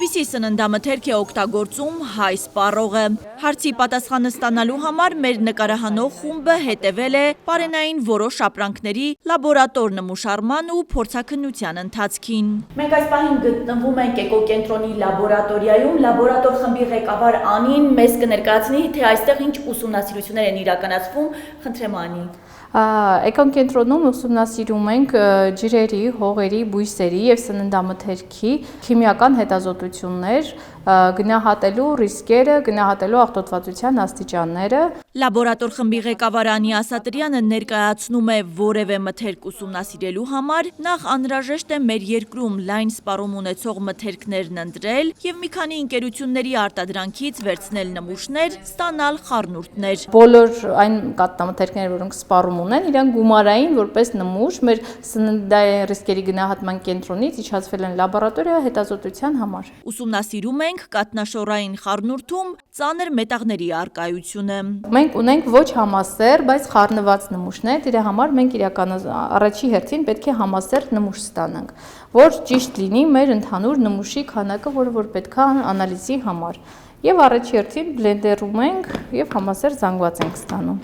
Ինչպիսի սննդամթերք է օգտագործում հայ սպառողը։ Հարցի պատասխանը ստանալու համար մեր նկարահանող խումբը հետևել է պարենային որոշ ապրանքների լաբորատոր նմուշարման ու փորձաքննության ընթացքին։ Մենք այս պահին գտնվում ենք էկոկենտրոնի լաբորատորիայում, լաբորատոր խմբի ղեկավար Անին մեզ կներկայացնի, թե այստեղ ինչ ուսումնասիրություններ են իրականացվում, խնդրեմ Անի։ Էկոկենտրոնում ուսումնասիրում ենք ջրերի, հողերի, բույսերի և սննդամթերքի քիմիական հետազոտություններ, գնահատելու ռիսկերը, գնահատելու աղտոտվածության աստիճանները։ Լաբորատոր խմբի ղեկավար Անի Ասատրյանը ներկայացնում է որևէ մթերք ուսումնասիրելու համար նախ անհրաժեշտ է մեր երկրում լայն սպառում ունեցող մթերքներն ընտրել և մի քանի ընկերությունների արտադրանքից վերցնել նմուշներ, ստանալ խառնուրդներ։ Բոլոր այն կաթնամթերքները, որոնք սպառում ունեն, իրենք գումարային որպես նմուշ մեր սննդային ռիսկերի գնահատման կենտրոնից իջացվել են լաբորատորիա հետազոտության համար։ Ուսումնասիրում ենք կաթնաշոռային խառնուրդում ծանր մետաղների առկայությունը։ Մենք ունենք ոչ համասեռ, բայց խառնված նմուշներ, դրա համար մենք առաջի հերթին պետք է համասեռ նմուշ ստանանք, որ ճիշտ լինի մեր ընդհանուր նմուշի քանակը, որը պետք է անալիզի համար։ Եվ առաջի հերթին բլենդերում ենք և համասեռ զանգված ենք ստանում։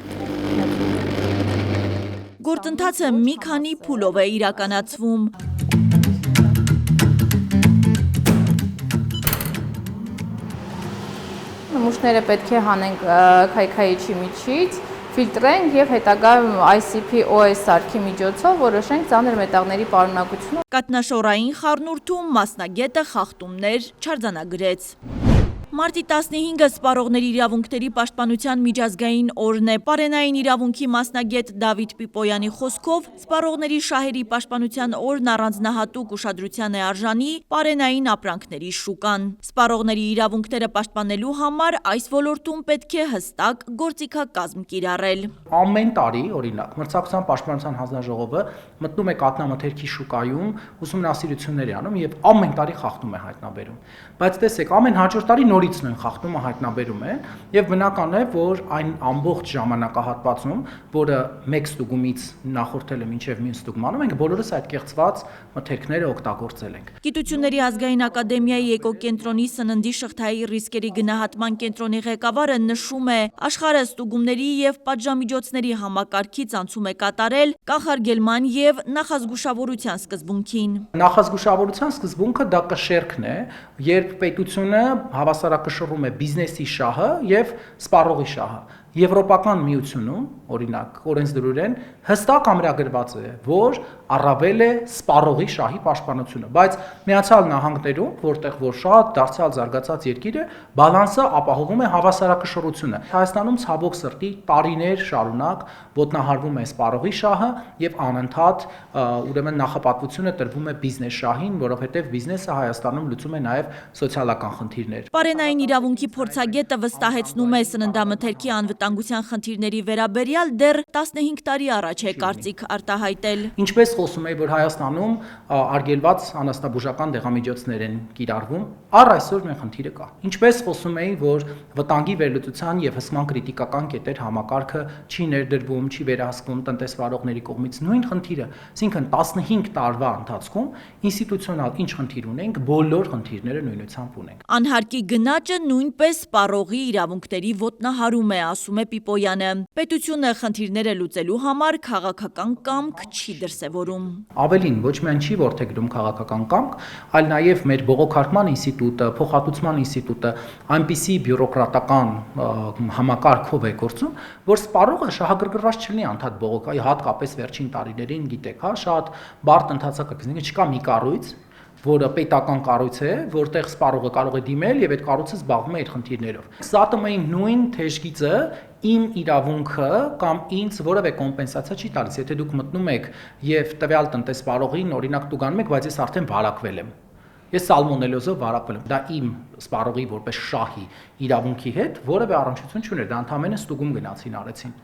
Գործընթացը մի քանի փուլով է իրականացվում։ Նմուշները պետք է հանենք քայքայիչի միջից, ֆիլտրենք և հետագա ICP-OS սարքի միջոցով որոշենք ծանր մետաղների պարունակությունը։ Կաթնաշոռային խառնուրդում մասնագետը խախտումներ չարձանագրեց։ Մարտի 15-ը սպառողների իրավունքների պաշտպանության միջազգային օրն է։ Պարենային իրավունքի մասնագետ Դավիթ Պիպոյանի խոսքով սպառողների շահերի պաշտպանության օրն առանձնահատուկ ուշադրության է արժանի պարենային ապրանքների շուկան։ Սպառողների իրավունքները պաշտպանելու համար այս ոլորտում պետք է հստակ գործիքակազմ կիրառել։ Ամեն տարի, օրինակ, Մրցակցության պաշտպանության հանձնաժողովը մտնում է կաթնամթերքի շուկայում, ուսումնասիրություններ է անում եւ ամեն տարի խախտում է հայտնաբերում։ Բայց տեսեք, ամեն հաջորդ տարի նորից նույն խախտումը հայտնաբերում է եւ բնական է, որ այն ամբողջ ժամանակահատվածում, որը մեկ ստուգումից նախորդել է մինչեւ մյուս ստուգմանը, մենք բոլորս այդ կեղծված մթերքները օգտագործել ենք։ Գիտությունների ազգային ակադեմիայի էկոկենտրոնի սննդի շղթայի ռիսկերի գնահատման կենտրոնի ղեկավարը նշում է, աշխարհը ստուգումների եւ պատժամիջոցների համակարգից անցում է կատարել կանխարգելման եւ նախազգուշավորության սկզբունքին։ Նախազգուշավորության սկզբունքը դա կշեռքն է, երբ պետությունը հավասարակշռում է բիզնեսի շահը եւ սպառողի շահը։ Եվրոպական միությունում, օրինակ, օրենսդրորեն հստակ ամրագրված է, որ առավել է սպառողի շահի պաշտպանությունը, բայց Միացյալ Նահանգներում, որտեղ որ շատ դարձյալ զարգացած երկիր է, բալանսը ապահովում է հավասարակշռությունը։ Հայաստանում ցավոք սրտի տարիներ շարունակ ոտնահարվում է սպառողի շահը եւ անընդհատ ուրեմն նախապատվությունը տրվում է բիզնես շահին, որովհետեւ բիզնեսը Հայաստանում լուծում է նաեւ սոցիալական խնդիրներ։ Պարենային իրավունքի փորձագետը վստահեցնում է սննդամթերքի անվտանգության խնդիրների վերաբերյալ դեռ 15 տարի առաջ է կարծիք արտահայտել։ Ինչպես խոսում էի, որ Հայաստանում արգելված անասնաբուժական դեղամիջոցներ են կիրառվում, առ այսօր մեր խնդիրը կա։ Ինչպես խոսում էի, որ վտանգի վերլուծության եւ հսման կրիտիկական կետեր համակարգը չի ներդրվում, չի վերահսկվում տնտեսվարողների կողմից, նույն խնդիրը, այսինքն 15 տարվա ընթացքում ինստիտուցիոնալ ինչ խնդիր ունենք, բոլոր խնդիրները նույնությամբ ունենք։ Անհարկի գնաճը նույնպես սպառողի իրավունքների ոտնահարում է, ասում է Պիպոյանը։ Պետությունը խնդիրները լուծելու համար քաղաքական կամք չի դրսևորում։ Ավելին, ոչ միայն չի որդեգրում քաղաքական կամք, այլ նաև մեր բողոքարկման ինստիտուտը, փոխհատուցման ինստիտուտը այնպիսի բյուրոկրատական համակարգով է գործում, որ սպառողը շահագրգռված չլինի անդադ բողոքայի, հատկապես վերջին տարիներին, գիտեք, շատ բարդ ընթացակ է, չկա մի կառույց, որը պետական կառույց է, որտեղ սպառողը կարող է դիմել եւ այդ կառույցը զբաղվում է այդ խնդիրներով։ ՍԱՏՄ-ի նույն թեժգիծը իմ իրավունքը կամ ինձ որևէ կոմպենսացիա չի տալիս, եթե դուք մտնում եք եւ տվյալ տնտեսվարողին, օրինակ դու գանում եք, բայց ես արդեն վարակվել եմ։ Ես սալմոնելոզով վարակվել եմ։ Դա իմ սպառողի որպես շահի իրավունքի հետ որևէ առնչություն չուներ, դա ընդհանրապես ստուգում գնացին արեցին։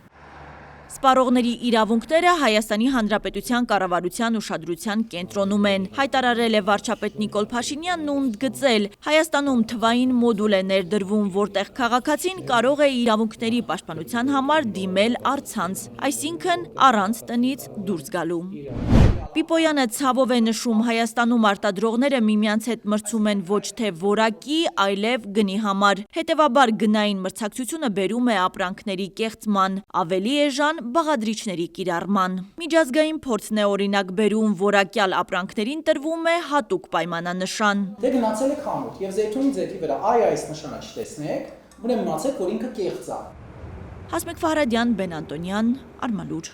Սպառողների իրավունքները Հայաստանի Հանրապետության կառավարության ուշադրության կենտրոնում են, հայտարարել է վարչապետ Նիկոլ Փաշինյանն ու ընդգծել, Հայաստանում թվային մոդուլ է ներդրվում, որտեղ քաղաքացին կարող է իրավունքների պաշտպանության համար դիմել առցանց, այսինքն առանց տնից դուրս գալու։ Պիպոյանը ցավով է նշում, Հայաստանում արտադրողները միմյանց հետ մրցում են ոչ թե որակի, այլև գնի համար, հետևաբար գնային մրցակցությունը բերում է ապրանքների կեղծման, ավելի էժան բաղադրիչների կիրառման։ Միջազգային փորձն է օրինակ բերում, որակյալ ապրանքներին տրվում է հատուկ պայմանանշան։ Դե գնացել եք խանութ եւ զեյթունի ձեթի վրա այս նշանը չտեսնեք, ուրեմն իմացեք, որ ինքը կեղծ է։ Հասմիկ Ֆահրադյան, Բեն Անտոնյան, Արմալուր։